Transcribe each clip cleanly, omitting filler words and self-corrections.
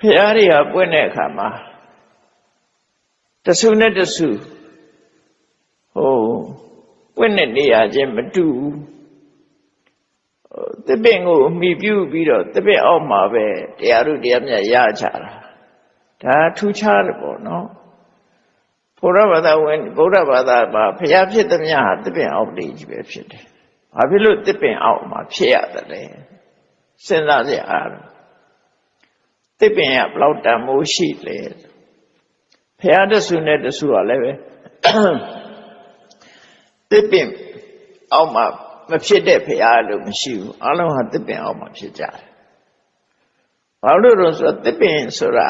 ဖရာတွေကပွင့်တဲ့အခါမှာတဆူနဲ့တဆူပွင့်တဲ့နေရာချင်းမတူဘူးသစ်ပင်ကိုမှီပြုပြီးတော့သစ်ပင်အောက်မှာပဲတရားတို့တရားမြတ်ရကြတာဒါထူးခြားတယ်ပေါ့နော်ဘုရားဘာသာဝင်ဗုဒ္ဓဘာသာမှာဖရာဖြစ်သမျှဟာသစ်ပင်အောက်လေးကြီးပဲဖြစ်တယ်ဘာဖြစ်လို့သစ်ပင်အောက်မှာဖြစ်ရတယ်လဲစဉ်းစားကြအားသစ်ပင်ကဘလောက်တန်မိုးရှိလဲဖရာတဆူနဲ့တဆူကလည်းပဲသစ်ပင်အောက်မှာမဖြစ်တဲ့ဖရာလို့မရှိဘူးအလုံးဟာသစ်ပင်အောက်မှာဖြစ်ကြတယ်ဘာလို့လဲဆိုတော့သစ်ပင်ဆိုတာ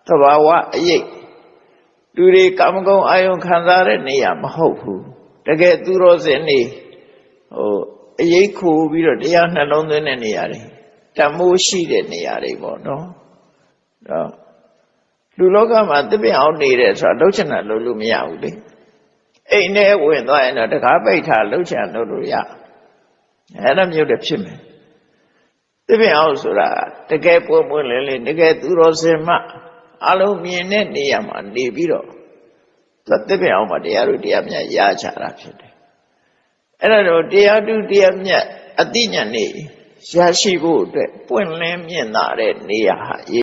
သဘာဝအရေးလူတွေကာမဂုဏ်အာယုံခံစားတဲ့နေရာမဟုတ်ဘူးတကယ်သူတော်စင်နေအရေးခိုးပြီးတော့တရားနှလုံးသွင်းတဲ့နေရာတွေတမိုးရှိတဲ့နေရာတွေပေါ့နော်လူလောကမှာသစ်ပင်အောင်နေတယ်ဆိုတာလှုပ်ချင်တာလှုပ်လို့မရဘူးလေအိမ်ထဲဝင်သွားရင်တော့တကားပိတ်ထားလှုပ်ချင်လှုပ်လို့ရအဲ့ဒါမျိုးတည်းဖြစ်မယ်သစ်ပင်အောင်ဆိုတာတကယ်ပွင့်ပွင့်လင်းလင်းတကယ်သူတော်စင်မှအလုံးမြင်တဲ့နေရာမှာနေပြီးတော့သစ်ပင်အောင်မှာတရားတို့တရားမြတ်ရချတာဖြစ်တယ်အဲ့ဒါတော့တရားတို့တရားမြတ်အသိဉာဏ်နေရရှိဖို့အတွက်ပွင့်လင်းမြင်သာတဲ့နေရာဟာ